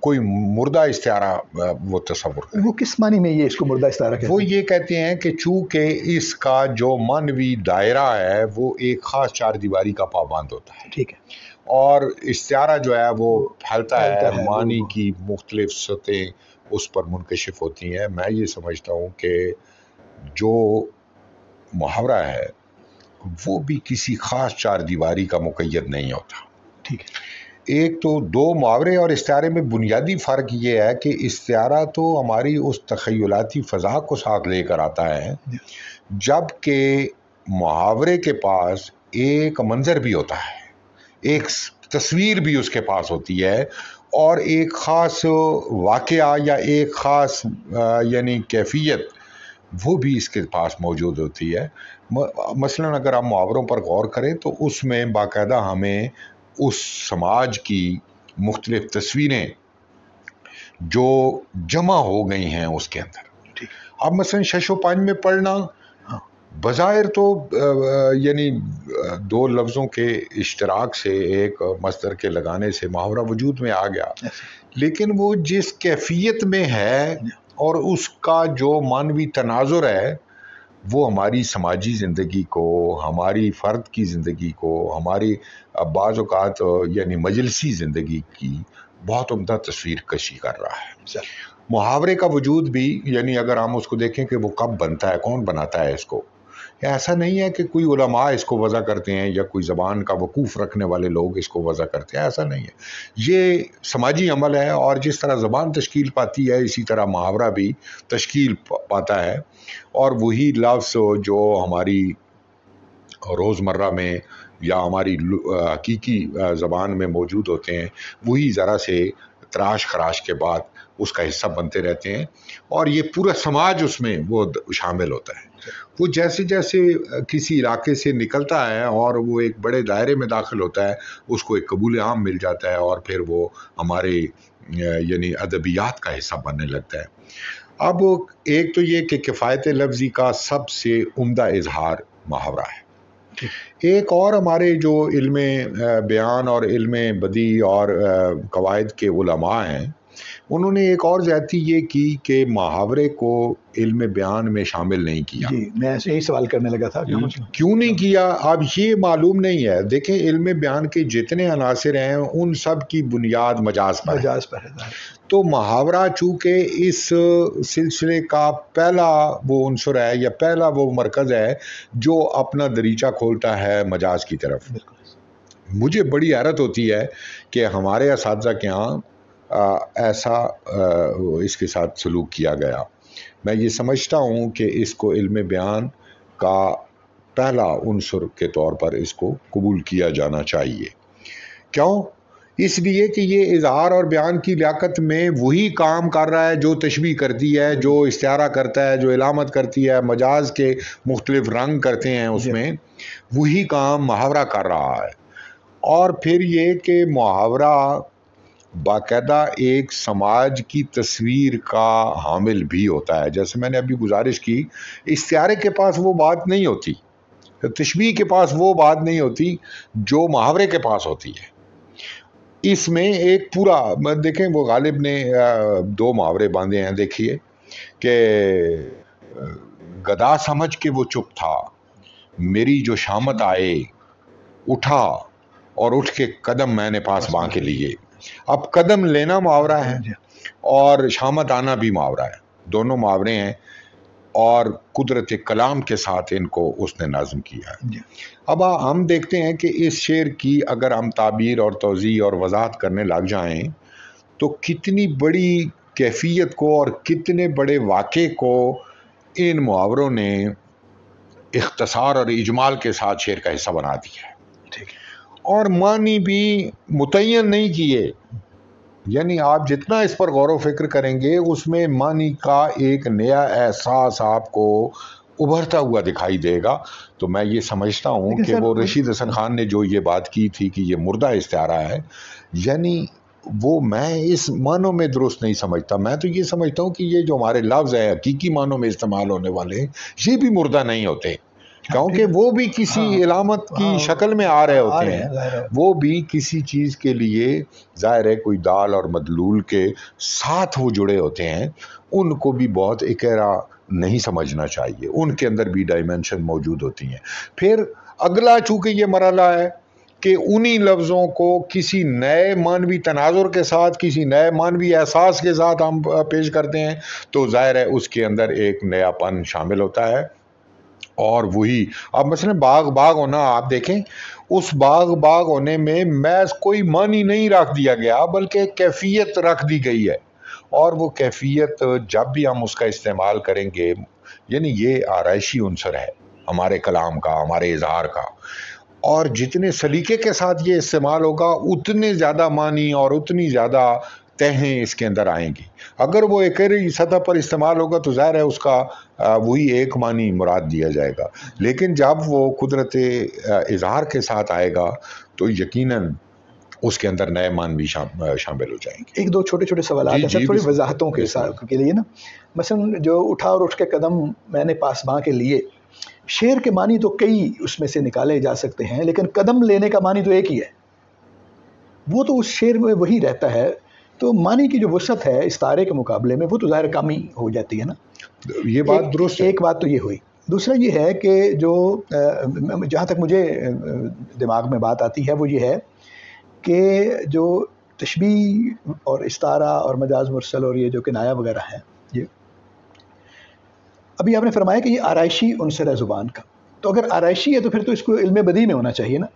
کوئی مردہ استعارہ وہ تصور کریں. وہ کس معنی میں یہ اس کو مردہ استعارہ کہتے ہیں؟ وہ یہ کہتے ہیں کہ چونکہ اس کا جو معنوی دائرہ ہے وہ ایک خاص چار دیواری کا پابند ہوتا ہے. ٹھیک ہے. اور استعارہ جو ہے وہ پھیلتا ہے، معنی کی مختلف سطحیں اس پر منکشف ہوتی ہیں. میں یہ سمجھتا ہوں کہ جو محاورہ ہے وہ بھی کسی خاص چار دیواری کا مقید نہیں ہوتا. ٹھیک ہے. ایک تو دو محاورے اور استعارے میں بنیادی فرق یہ ہے کہ استعارہ تو ہماری اس تخیلاتی فضا کو ساتھ لے کر آتا ہے، جبکہ محاورے کے پاس ایک منظر بھی ہوتا ہے، ایک تصویر بھی اس کے پاس ہوتی ہے، اور ایک خاص واقعہ یا ایک خاص یعنی کیفیت وہ بھی اس کے پاس موجود ہوتی ہے. مثلا اگر آپ محاوروں پر غور کریں تو اس میں باقاعدہ ہمیں اس سماج کی مختلف تصویریں جو جمع ہو گئی ہیں اس کے اندر. اب مثلا شش و پنج میں پڑھنا بظاہر تو یعنی دو لفظوں کے اشتراک سے ایک مصدر کے لگانے سے محاورہ وجود میں آ گیا، لیکن وہ جس کیفیت میں ہے اور اس کا جو معنوی تناظر ہے وہ ہماری سماجی زندگی کو، ہماری فرد کی زندگی کو، ہماری بعض اوقات یعنی مجلسی زندگی کی بہت عمدہ تصویر کشی کر رہا ہے. محاورے کا وجود بھی یعنی اگر ہم اس کو دیکھیں کہ وہ کب بنتا ہے، کون بناتا ہے اس کو، ایسا نہیں ہے کہ کوئی علماء اس کو وضع کرتے ہیں یا کوئی زبان کا وقوف رکھنے والے لوگ اس کو وضع کرتے ہیں، ایسا نہیں ہے. یہ سماجی عمل ہے، اور جس طرح زبان تشکیل پاتی ہے اسی طرح محاورہ بھی تشکیل پاتا ہے. اور وہی لفظ جو ہماری روزمرہ میں یا ہماری حقیقی زبان میں موجود ہوتے ہیں وہی ذرا سے تراش خراش کے بعد اس کا حصہ بنتے رہتے ہیں، اور یہ پورا سماج اس میں وہ شامل ہوتا ہے. وہ جیسے جیسے کسی علاقے سے نکلتا ہے اور وہ ایک بڑے دائرے میں داخل ہوتا ہے اس کو ایک قبول عام مل جاتا ہے، اور پھر وہ ہمارے یعنی ادبیات کا حصہ بننے لگتا ہے. اب ایک تو یہ کہ کفایت لفظی کا سب سے عمدہ اظہار محاورہ ہے. ایک اور ہمارے جو علم بیان اور علم بدیع اور قواعد کے علماء ہیں انہوں نے ایک اور زیادتی یہ کی کہ محاورے کو علم بیان میں شامل نہیں کیا. جی میں یہی سوال کرنے لگا تھا کیوں نہیں کیا. اب یہ معلوم نہیں ہے. دیکھیں علم بیان کے جتنے عناصر ہیں ان سب کی بنیاد مجاز پر ہے. تو محاورہ چونکہ اس سلسلے کا پہلا وہ عنصر ہے یا پہلا وہ مرکز ہے جو اپنا دریچہ کھولتا ہے مجاز کی طرف. مجھے بڑی حیرت ہوتی ہے کہ ہمارے اساتذہ کے ہاں ایسا اس کے ساتھ سلوک کیا گیا. میں یہ سمجھتا ہوں کہ اس کو علم بیان کا پہلا عنصر کے طور پر اس کو قبول کیا جانا چاہیے. کیوں؟ اس لیے کہ یہ اظہار اور بیان کی لیاقت میں وہی کام کر رہا ہے جو تشبیہ کرتی ہے، جو استعارہ کرتا ہے، جو علامت کرتی ہے، مجاز کے مختلف رنگ کرتے ہیں اس میں، وہی کام محاورہ کر رہا ہے. اور پھر یہ کہ محاورہ باقاعدہ ایک سماج کی تصویر کا حامل بھی ہوتا ہے. جیسے میں نے ابھی گزارش کی، استعارے کے پاس وہ بات نہیں ہوتی، تشبیہ کے پاس وہ بات نہیں ہوتی جو محاورے کے پاس ہوتی ہے. اس میں ایک پورا دیکھیں، وہ غالب نے دو محاورے باندھے ہیں. دیکھیے کہ گدا سمجھ کے وہ چپ تھا، میری جو شامت آئے اٹھا اور اٹھ کے قدم میں نے پاس باں کے لیے. اب قدم لینا محاورہ ہے اور شامت آنا بھی محاورہ ہے، دونوں محاورے ہیں، اور قدرت کلام کے ساتھ ان کو اس نے نظم کیا ہے. اب ہم دیکھتے ہیں کہ اس شعر کی اگر ہم تعبیر اور توضیح اور وضاحت کرنے لگ جائیں تو کتنی بڑی کیفیت کو اور کتنے بڑے واقعے کو ان محاوروں نے اختصار اور اجمال کے ساتھ شعر کا حصہ بنا دیا ہے. اور معنی بھی متعین نہیں کیے. یعنی آپ جتنا اس پر غور و فکر کریں گے اس میں معنی کا ایک نیا احساس آپ کو ابھرتا ہوا دکھائی دے گا. تو میں یہ سمجھتا ہوں کہ وہ رشید حسن خان نے جو یہ بات کی تھی کہ یہ مردہ استعارہ ہے، یعنی وہ میں اس معنوں میں درست نہیں سمجھتا. میں تو یہ سمجھتا ہوں کہ یہ جو ہمارے لفظ ہیں حقیقی معنوں میں استعمال ہونے والے ہیں یہ بھی مردہ نہیں ہوتے. کیونکہ وہ بھی کسی علامت کی شکل میں آ رہے ہوتے ہیں، وہ بھی کسی چیز کے لیے ظاہر ہے کوئی دال اور مدلول کے ساتھ وہ جڑے ہوتے ہیں، ان کو بھی بہت اکیرا نہیں سمجھنا چاہیے، ان کے اندر بھی ڈائمینشن موجود ہوتی ہیں۔ پھر اگلا چونکہ یہ مرحلہ ہے کہ انہی لفظوں کو کسی نئے معنوی تناظر کے ساتھ، کسی نئے معنوی احساس کے ساتھ ہم پیش کرتے ہیں، تو ظاہر ہے اس کے اندر ایک نیا پن شامل ہوتا ہے۔ اور وہی اب مثلا باغ ہونا، آپ دیکھیں اس باغ ہونے میں محض کوئی معنی نہیں رکھ دیا گیا بلکہ کیفیت رکھ دی گئی ہے، اور وہ کیفیت جب بھی ہم اس کا استعمال کریں گے، یعنی یہ آرائشی عنصر ہے ہمارے کلام کا، ہمارے اظہار کا، اور جتنے سلیقے کے ساتھ یہ استعمال ہوگا اتنے زیادہ معنی اور اتنی زیادہ تہیں اس کے اندر آئیں گی۔ اگر وہ ایک ہی سطح پر استعمال ہوگا تو ظاہر ہے اس کا وہی ایک معنی مراد دیا جائے گا، لیکن جب وہ قدرت اظہار کے ساتھ آئے گا تو یقیناً اس کے اندر نئے معنی شامل ہو جائیں گے۔ ایک دو چھوٹے چھوٹے سوالات ہیں سر، تھوڑی وضاحتوں کے لیے نا، مثلا جو اٹھا اور اٹھ کے قدم میں نے پاسباں کے لیے، شعر کے معنی تو کئی اس میں سے نکالے جا سکتے ہیں، لیکن قدم لینے کا معنی تو ایک ہی ہے، وہ تو اس شعر میں وہی رہتا ہے، تو معنی کی جو وسعت ہے استعارے کے مقابلے میں وہ تو ظاہر کم ہی ہو جاتی ہے نا۔ یہ بات درست ہے۔ ایک بات تو یہ ہوئی، دوسرا یہ ہے کہ جو جہاں تک مجھے دماغ میں بات آتی ہے وہ یہ ہے کہ جو تشبیہ اور استعارہ اور مجاز مرسل اور یہ جو کنایہ وغیرہ ہیں، یہ ابھی آپ نے فرمایا کہ یہ آرائشی عنصر ہے زبان کا، تو اگر آرائشی ہے تو پھر تو اس کو علم بدیع میں ہونا چاہیے نا،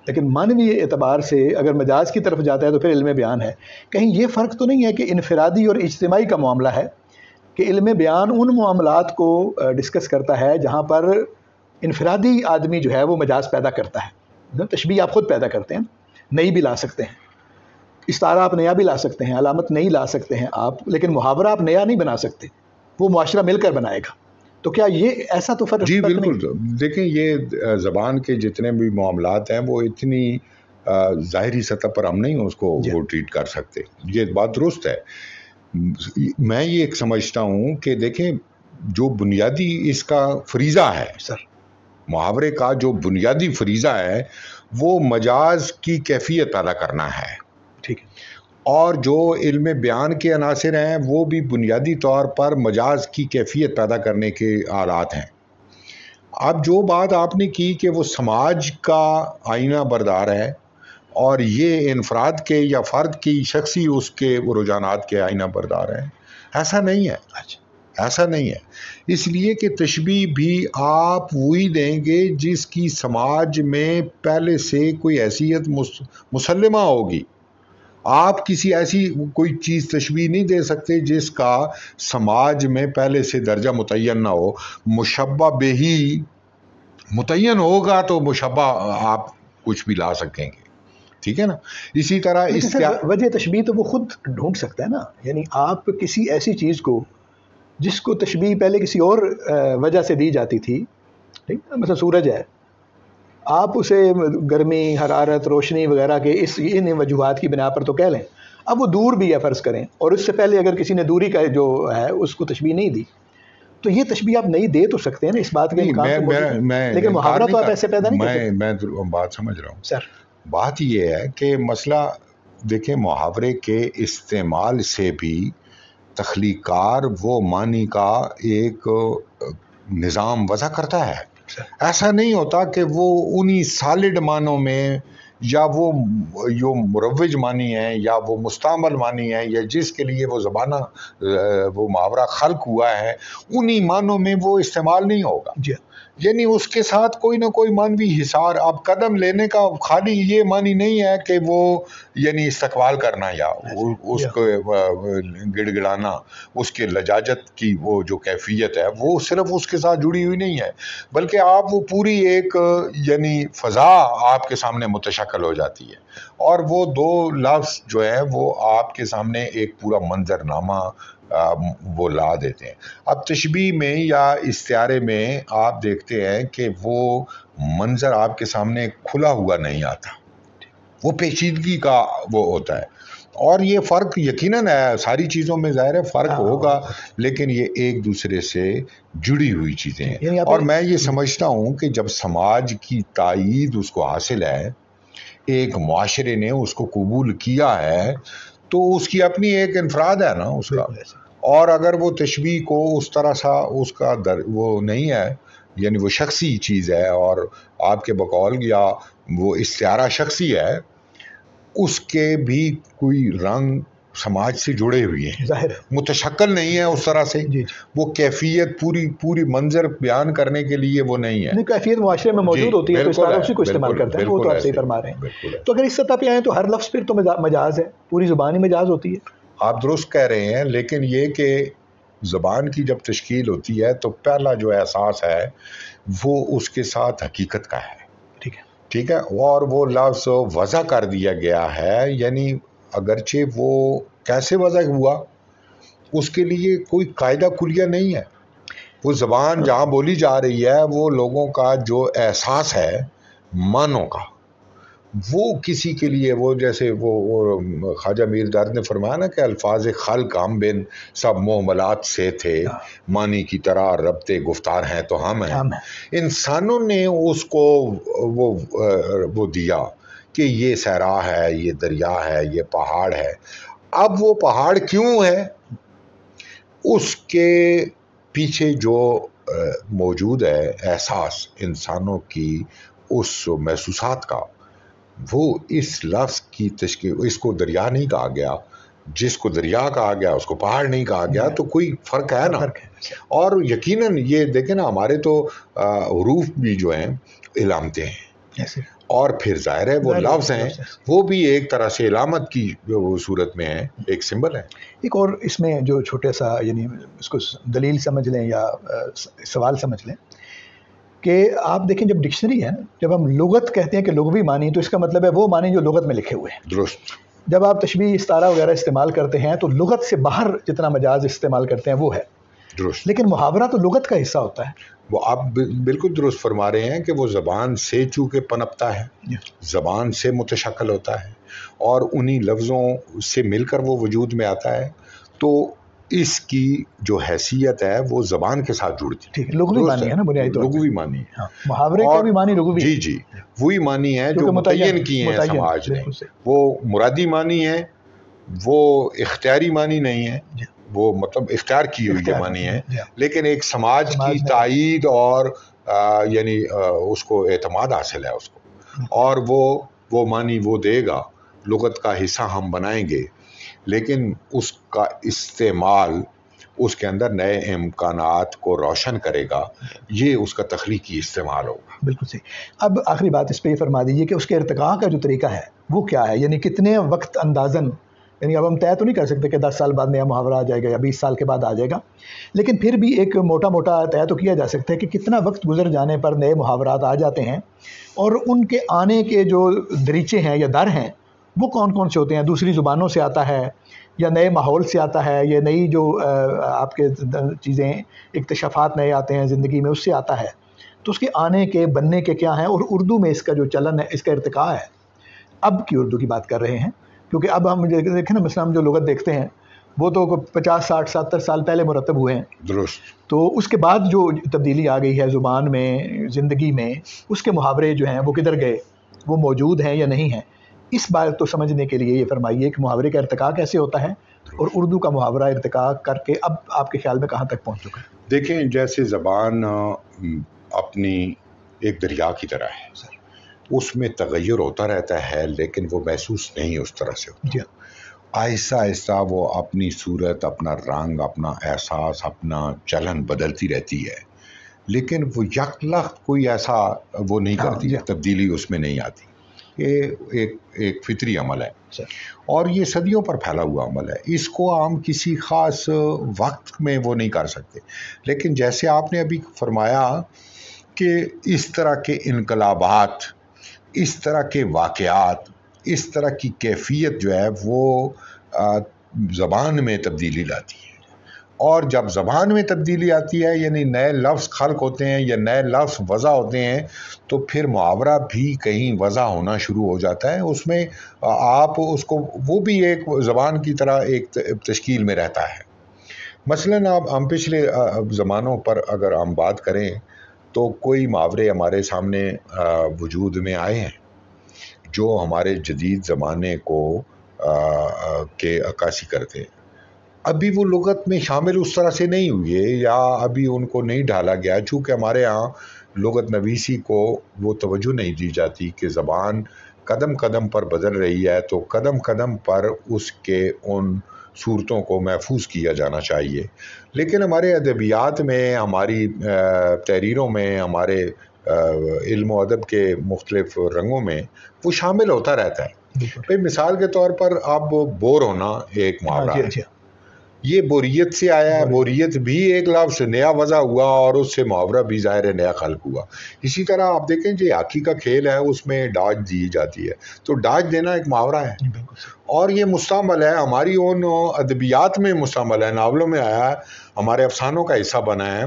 لیکن معنوی اعتبار سے اگر مجاز کی طرف جاتا ہے تو پھر علم بیان ہے۔ کہیں یہ فرق تو نہیں ہے کہ انفرادی اور اجتماعی کا معاملہ ہے، کہ علم بیان ان معاملات کو ڈسکس کرتا ہے جہاں پر انفرادی آدمی جو ہے وہ مجاز پیدا کرتا ہے، تشبیہ آپ خود پیدا کرتے ہیں، نئی بھی لا سکتے ہیں، استعارہ آپ نیا بھی لا سکتے ہیں، علامت نئی لا سکتے ہیں آپ، لیکن محاورہ آپ نیا نہیں بنا سکتے، وہ معاشرہ مل کر بنائے گا۔ تو کیا یہ ایسا تو فرق؟ جی بالکل، دیکھیں یہ زبان کے جتنے بھی معاملات ہیں وہ اتنی ظاہری سطح پر ہم نہیں اس کو وہ ٹریٹ کر سکتے، یہ بات درست ہے۔ میں یہ ایک سمجھتا ہوں کہ دیکھیں جو بنیادی اس کا فریضہ ہے سر، محاورے کا جو بنیادی فریضہ ہے وہ مجاز کی کیفیت پیدا کرنا ہے، ٹھیک ہے، اور جو علم بیان کے عناصر ہیں وہ بھی بنیادی طور پر مجاز کی کیفیت پیدا کرنے کے آلات ہیں۔ اب جو بات آپ نے کی کہ وہ سماج کا آئینہ بردار ہے اور یہ انفراد کے یا فرد کی شخصی اس کے رجحانات کے آئینہ بردار ہیں، ایسا نہیں ہے، ایسا نہیں ہے۔ اس لیے کہ تشبیہ بھی آپ وہی دیں گے جس کی سماج میں پہلے سے کوئی حیثیت مسلمہ ہوگی۔ آپ کسی ایسی کوئی چیز تشبیہ نہیں دے سکتے جس کا سماج میں پہلے سے درجہ متعین نہ ہو۔ مشبہ بہ ہی متعین ہوگا تو مشبہ آپ کچھ بھی لا سکیں گے، ٹھیک ہے نا۔ اسی طرح اس کا وجہ تشبیہ تو وہ خود ڈھونڈ سکتا ہے نا، یعنی آپ کسی ایسی چیز کو جس کو تشبیہ پہلے کسی اور وجہ سے دی جاتی تھی، ٹھیک ہے، مثلا سورج ہے، آپ اسے گرمی، حرارت، روشنی وغیرہ کے ان وجوہات کی بنا پر تو کہہ لیں، اب وہ دور بھی ہے فرض کریں، اور اس سے پہلے اگر کسی نے دوری کا جو ہے اس کو تشبیہ نہیں دی، تو یہ تشبیہ آپ نہیں دے تو سکتے ہیں نا، اس بات کے لیکن محاورہ تو آپ ایسے پیدا نہیں کرتے۔ میں بات سمجھ رہا ہوں سر، بات یہ ہے کہ مسئلہ دیکھیں محاورے کے استعمال سے بھی تخلیقار وہ معنی کا ایک نظام وضع کرتا ہے۔ ایسا نہیں ہوتا کہ وہ انہی سالڈ معنوں میں یا وہ جو مروج معنی ہیں یا وہ مستعمل معنی ہیں یا جس کے لیے وہ زبانہ وہ محاورہ خلق ہوا ہے انہی معنوں میں وہ استعمال نہیں ہوگا، یعنی اس کے ساتھ کوئی نہ کوئی معنوی حصار۔ اب قدم لینے کا خالی یہ معنی نہیں ہے کہ وہ یعنی استقبال کرنا یا اس کو گڑ گڑانا، اس کے لجاجت کی وہ جو کیفیت ہے وہ صرف اس کے ساتھ جڑی ہوئی نہیں ہے، بلکہ آپ وہ پوری ایک یعنی فضا آپ کے سامنے متشکل ہو جاتی ہے، اور وہ دو لفظ جو ہے وہ آپ کے سامنے ایک پورا منظرنامہ وہ لا دیتے ہیں۔ اب تشبیہ میں یا استعارے میں آپ دیکھتے ہیں کہ وہ منظر آپ کے سامنے کھلا ہوا نہیں آتا، وہ پیچیدگی کا وہ ہوتا ہے. اور یہ فرق یقیناً ہے، ساری چیزوں میں ظاہر ہے فرق ہوگا، لیکن یہ ایک دوسرے سے جڑی ہوئی چیزیں ہیں. اور میں یہ سمجھتا ہوں کہ جب سماج کی تائید اس کو حاصل ہے، ایک معاشرے نے اس کو قبول کیا ہے، تو اس کی اپنی ایک انفراد ہے نا اس کا. اور اگر وہ تشبیہ کو اس طرح سا اس کا وہ نہیں ہے، یعنی وہ شخصی چیز ہے اور آپ کے بقول یا وہ استعارہ شخصی ہے، اس کے بھی کوئی رنگ سماج سے جڑے ہوئے ہیں، ظاہر متشکل نہیں ہے اس طرح سے. وہ کیفیت پوری منظر بیان کرنے کے لیے وہ نہیں ہے. کیفیت معاشرے میں موجود ہوتی ہے تو اس طرح اسی کو استعمال کرتے ہیں. وہ تو آپ صحیح فرما رہے ہیں. تو اگر اس سطح پہ آئیں تو ہر لفظ پھر تو مجاز ہے، پوری زبان ہی مجاز ہوتی ہے. آپ درست کہہ رہے ہیں، لیکن یہ کہ زبان کی جب تشکیل ہوتی ہے تو پہلا جو احساس ہے وہ اس کے ساتھ حقیقت کا ہے. ٹھیک ہے. اور وہ لفظ وضع کر دیا گیا ہے، یعنی اگرچہ وہ کیسے وضع ہوا اس کے لیے کوئی قاعدہ کلیہ نہیں ہے. وہ زبان جہاں بولی جا رہی ہے، وہ لوگوں کا جو احساس ہے معنوں کا، وہ کسی کے لیے وہ جیسے وہ خواجہ میر دارد نے فرمایا نا کہ الفاظ خلق ہم بن سب معاملات سے تھے، معنی کی طرح ربط گفتار ہیں تو ہم ہیں. انسانوں نے اس کو وہ دیا کہ یہ صحرا ہے، یہ دریا ہے، یہ پہاڑ ہے. اب وہ پہاڑ کیوں ہے، اس کے پیچھے جو موجود ہے احساس انسانوں کی اس محسوسات کا، وہ اس لفظ کی تشکیل. اس کو دریا نہیں کہا گیا، جس کو دریا کہا گیا اس کو پہاڑ نہیں کہا گیا، تو کوئی فرق ہے نا. اور یقیناً یہ دیکھیں نا، ہمارے تو حروف بھی جو ہیں علامتیں ہیں، اور پھر ظاہر ہے وہ لفظ ہیں، وہ بھی ایک طرح سے علامت کی صورت میں ہیں، ایک سمبل ہے. ایک اور اس میں جو چھوٹے سا یعنی اس کو دلیل سمجھ لیں یا سوال سمجھ لیں کہ آپ دیکھیں جب ڈکشنری ہے، جب ہم لغت کہتے ہیں کہ لغوی معنی، تو اس کا مطلب ہے وہ معنی جو لغت میں لکھے ہوئے ہیں. درست. جب آپ تشبیہ استعارہ وغیرہ استعمال کرتے ہیں تو لغت سے باہر جتنا مجاز استعمال کرتے ہیں وہ ہے. درست. لیکن محاورہ تو لغت کا حصہ ہوتا ہے. وہ آپ بالکل درست فرما رہے ہیں کہ وہ زبان سے چونکہ پنپتا ہے، زبان سے متشکل ہوتا ہے، اور انہی لفظوں سے مل کر وہ وجود میں آتا ہے، تو اس کی جو حیثیت ہے وہ زبان کے ساتھ جڑتی ہے. ٹھیک ہے. لغوی معنی ہے نا بنیادی طور پر. لغوی معنی ہے. محاورے کا بھی معنی لغوی ہے. جی وہی معنی ہے جو متعین کیے ہیں سماج نے. وہ مرادی معنی ہے، وہ اختیاری معنی نہیں ہے، وہ مطلب اختیار کی ہوئی معنی ہے، لیکن ایک سماج کی تائید اور یعنی اس کو اعتماد حاصل ہے اس کو، اور وہ معنی وہ دے گا. لغت کا حصہ ہم بنائیں گے، لیکن اس کا استعمال اس کے اندر نئے امکانات کو روشن کرے گا. یہ اس کا تخلیقی استعمال ہوگا. بالکل صحیح. اب آخری بات اس پہ یہ فرما دیجیے کہ اس کے ارتقاء کا جو طریقہ ہے وہ کیا ہے، یعنی کتنے وقت اندازاً، یعنی اب ہم طے تو نہیں کر سکتے کہ 10 سال بعد نیا محاورہ آ جائے گا یا 20 سال کے بعد آ جائے گا، لیکن پھر بھی ایک موٹا طے تو کیا جا سکتا ہے کہ کتنا وقت گزر جانے پر نئے محاورات آ جاتے ہیں، اور ان کے آنے کے جو دریچے ہیں یا در ہیں وہ کون کون سے ہوتے ہیں. دوسری زبانوں سے آتا ہے، یا نئے ماحول سے آتا ہے، یا نئی جو آپ کے چیزیں اکتشافات نئے آتے ہیں زندگی میں اس سے آتا ہے. تو اس کے آنے کے بننے کے کیا ہیں، اور اردو میں اس کا جو چلن ہے، اس کا ارتقاء ہے. اب کی اردو کی بات کر رہے ہیں، کیونکہ اب ہم دیکھیں نا مثلا ہم جو لغت دیکھتے ہیں وہ تو 50 60 70 سال پہلے مرتب ہوئے ہیں. درست. تو اس کے بعد جو تبدیلی آ گئی ہے زبان میں، زندگی میں، اس کے محاورے جو ہیں وہ کدھر گئے، وہ موجود ہیں یا نہیں ہیں. اس بات تو سمجھنے کے لیے یہ فرمائیے کہ محاورے کا ارتقاء کیسے ہوتا ہے، اور اردو کا محاورہ ارتقاء کر کے اب آپ کے خیال میں کہاں تک پہنچ چکا ہے. دیکھیں جیسے زبان اپنی ایک دریا کی طرح ہے، اس میں تغیر ہوتا رہتا ہے، لیکن وہ محسوس نہیں اس طرح سے ہوتا. آہستہ آہستہ وہ اپنی صورت، اپنا رنگ، اپنا احساس، اپنا چلن بدلتی رہتی ہے، لیکن وہ یک لخت کوئی ایسا وہ نہیں کرتی، تبدیلی اس میں نہیں آتی. یہ ایک فطری عمل ہے، اور یہ صدیوں پر پھیلا ہوا عمل ہے. اس کو ہم کسی خاص وقت میں وہ نہیں کر سکتے. لیکن جیسے آپ نے ابھی فرمایا کہ اس طرح کے انقلابات، اس طرح کے واقعات، اس طرح کی کیفیت جو ہے وہ زبان میں تبدیلی لاتی ہے. اور جب زبان میں تبدیلی آتی ہے یعنی نئے لفظ خلق ہوتے ہیں یا نئے لفظ وضع ہوتے ہیں تو پھر محاورہ بھی کہیں وضع ہونا شروع ہو جاتا ہے. اس میں آپ اس کو وہ بھی ایک زبان کی طرح ایک تشکیل میں رہتا ہے. مثلاً آپ ہم پچھلے زمانوں پر اگر ہم بات کریں تو کوئی محاورے ہمارے سامنے وجود میں آئے ہیں جو ہمارے جدید زمانے کو کے عکاسی کرتے ہیں. ابھی وہ لغت میں شامل اس طرح سے نہیں ہوئے یا ابھی ان کو نہیں ڈالا گیا چونکہ ہمارے ہاں لغت نویسی کو وہ توجہ نہیں دی جاتی کہ زبان قدم قدم پر بدل رہی ہے تو قدم قدم پر اس کے ان صورتوں کو محفوظ کیا جانا چاہیے. لیکن ہمارے ادبیات میں ہماری تحریروں میں ہمارے علم و ادب کے مختلف رنگوں میں وہ شامل ہوتا رہتا ہے. بھائی مثال کے طور پر اب بور ہونا ایک محاورہ ہے. یہ بوریت سے آیا ہے. بوریت بھی ایک لفظ نیا وضع ہوا اور اس سے محاورہ بھی ظاہر نیا خلق ہوا. اسی طرح آپ دیکھیں جو ہاکی کا کھیل ہے اس میں ڈاج دی جاتی ہے تو ڈاج دینا ایک محاورہ ہے اور یہ مستعمل ہے ہماری ان ادبیات میں مستعمل ہے. ناولوں میں آیا ہے ہمارے افسانوں کا حصہ بنا ہے.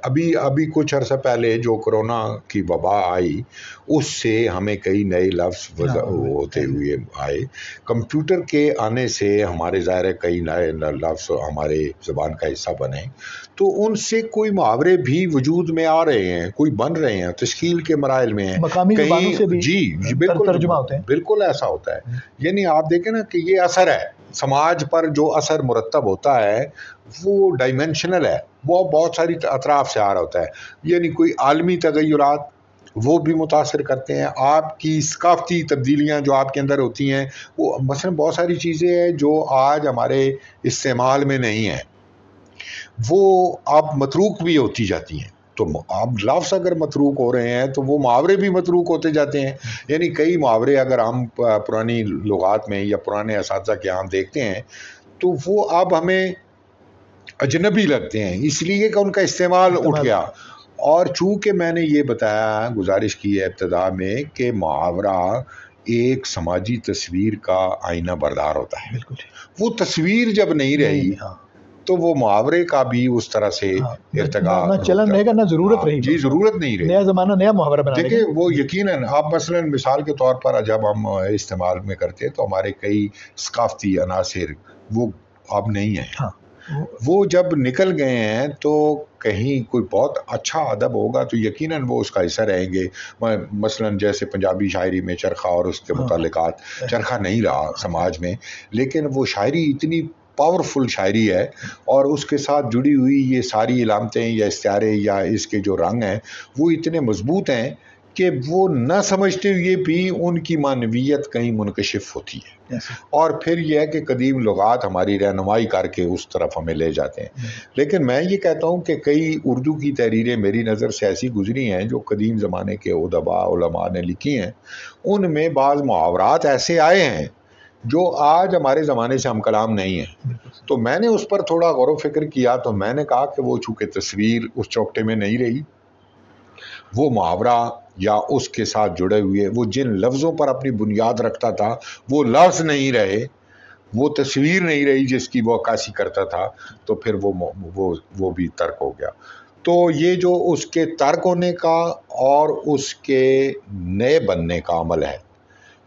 ابھی کچھ عرصہ پہلے جو کرونا کی وبا آئی اس سے ہمیں کئی نئے لفظ ہوتے ہوئے آئے. کمپیوٹر کے آنے سے ہمارے ظاہر کئی نئے لفظ ہمارے زبان کا حصہ بنے تو ان سے کوئی محاورے بھی وجود میں آ رہے ہیں کوئی بن رہے ہیں تشکیل کے مراحل میں ہیں. مقامی زبانوں سے بھی جی بالکل ترجمہ ہوتے ہیں. بالکل ایسا ہوتا ہے. یعنی آپ دیکھیں نا کہ یہ اثر ہے سماج پر جو اثر مرتب ہوتا ہے وہ ڈائمینشنل ہے. وہ بہت ساری اطراف سے آ رہا ہوتا ہے. یعنی کوئی عالمی تغیرات وہ بھی متاثر کرتے ہیں. آپ کی ثقافتی تبدیلیاں جو آپ کے اندر ہوتی ہیں وہ مثلا بہت ساری چیزیں ہیں جو آج ہمارے استعمال میں نہیں ہیں وہ اب متروک بھی ہوتی جاتی ہیں. تو اب لفظ اگر متروک ہو رہے ہیں تو وہ محاورے بھی متروک ہوتے جاتے ہیں. یعنی کئی محاورے اگر ہم پرانی لغات میں یا پرانے اساتذہ کے ہم دیکھتے ہیں تو وہ اب ہمیں اجنبی لگتے ہیں اس لیے کہ ان کا استعمال اٹھ گیا. اور چونکہ میں نے یہ بتایا گزارش کی ہے ابتدا میں کہ محاورہ ایک سماجی تصویر کا آئینہ بردار ہوتا ہے. وہ تصویر جب نہیں رہی تو وہ محاورے کا بھی اس طرح سے ارتقا نہ چلن رہے گا نہ ضرورت رہی. جی ضرورت نہیں رہی. نیا زمانہ نیا محاورہ بنا. دیکھیں وہ یقیناً آپ مثلا مثال کے طور پر جب ہم استعمال میں کرتے تو ہمارے کئی ثقافتی عناصر وہ اب نہیں ہیں. وہ جب نکل گئے ہیں تو کہیں کوئی بہت اچھا ادب ہوگا تو یقیناً وہ اس کا حصہ رہیں گے. مثلا جیسے پنجابی شاعری میں چرخہ اور اس کے متعلقات چرخہ نہیں رہا سماج میں لیکن وہ شاعری اتنی پاورفل شاعری ہے اور اس کے ساتھ جڑی ہوئی یہ ساری علامتیں یا استعارے یا اس کے جو رنگ ہیں وہ اتنے مضبوط ہیں کہ وہ نہ سمجھتے ہوئے بھی ان کی معنویت کہیں منکشف ہوتی ہے. اور پھر یہ ہے کہ قدیم لغات ہماری رہنمائی کر کے اس طرف ہمیں لے جاتے ہیں. لیکن میں یہ کہتا ہوں کہ کئی اردو کی تحریریں میری نظر سے ایسی گزری ہیں جو قدیم زمانے کے ادباء علماء نے لکھی ہیں. ان میں بعض محاورات ایسے آئے ہیں جو آج ہمارے زمانے سے ہم کلام نہیں ہیں. تو میں نے اس پر تھوڑا غور و فکر کیا تو میں نے کہا کہ وہ چونکہ تصویر اس چوکٹے میں نہیں رہی وہ محاورہ یا اس کے ساتھ جڑے ہوئے وہ جن لفظوں پر اپنی بنیاد رکھتا تھا وہ لفظ نہیں رہے وہ تصویر نہیں رہی جس کی وہ عکاسی کرتا تھا تو پھر وہ بھی ترک ہو گیا. تو یہ جو اس کے ترک ہونے کا اور اس کے نئے بننے کا عمل ہے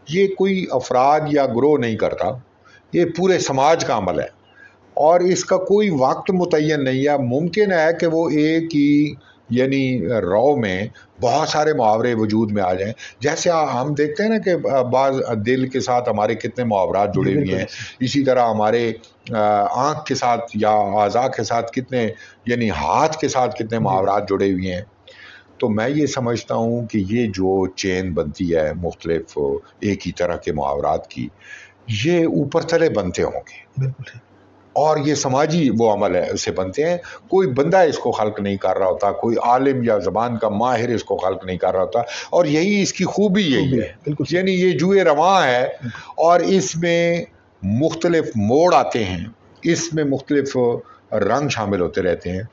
یہ کوئی افراد یا گروہ نہیں کرتا یہ پورے سماج کا عمل ہے اور اس کا کوئی وقت متعین نہیں ہے. ممکن ہے کہ وہ ایک ہی یعنی رو میں بہت سارے محاورے وجود میں آ جائیں جیسے ہم دیکھتے ہیں نا کہ بعض دل کے ساتھ ہمارے کتنے محاورات جڑے ہوئے ہیں. اسی طرح ہمارے آنکھ کے ساتھ یا اعضاء کے ساتھ کتنے یعنی ہاتھ کے ساتھ کتنے محاورات جڑے ہوئے ہیں. تو میں یہ سمجھتا ہوں کہ یہ جو چین بنتی ہے مختلف ایک ہی طرح کے محاورات کی یہ اوپر تلے بنتے ہوں گے. بالکل. اور یہ سماجی وہ عمل ہے اسے بنتے ہیں. کوئی بندہ اس کو خلق نہیں کر رہا ہوتا کوئی عالم یا زبان کا ماہر اس کو خلق نہیں کر رہا ہوتا اور یہی اس کی خوبی یہی ہے. یعنی یہ جوئے رواں ہے اور اس میں مختلف موڑ آتے ہیں اس میں مختلف رنگ شامل ہوتے رہتے ہیں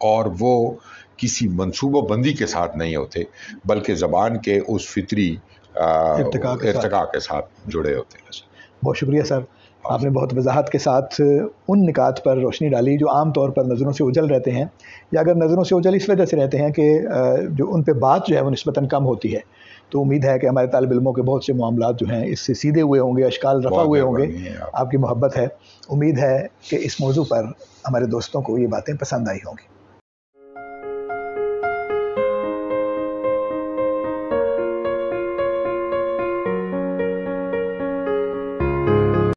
اور وہ کسی منصوبہ بندی کے ساتھ نہیں ہوتے بلکہ زبان کے اس فطری ارتقاء کے ساتھ جڑے ہوتے ہیں. بہت شکریہ صاحب. آپ نے بہت وضاحت کے ساتھ ان نکات پر روشنی ڈالی جو عام طور پر نظروں سے اوجھل رہتے ہیں، یا اگر نظروں سے اوجھل اس وجہ سے رہتے ہیں کہ جو ان پہ بات جو ہے وہ نسبتاً کم ہوتی ہے. تو امید ہے کہ ہمارے طالب علموں کے بہت سے معاملات جو ہیں اس سے سیدھے ہوئے ہوں گے، اشکال رفع ہوئے ہوں گے. آپ کی محبت ہے، امید ہے کہ اس موضوع پر ہمارے دوستوں کو یہ باتیں پسند آئی ہوں گی.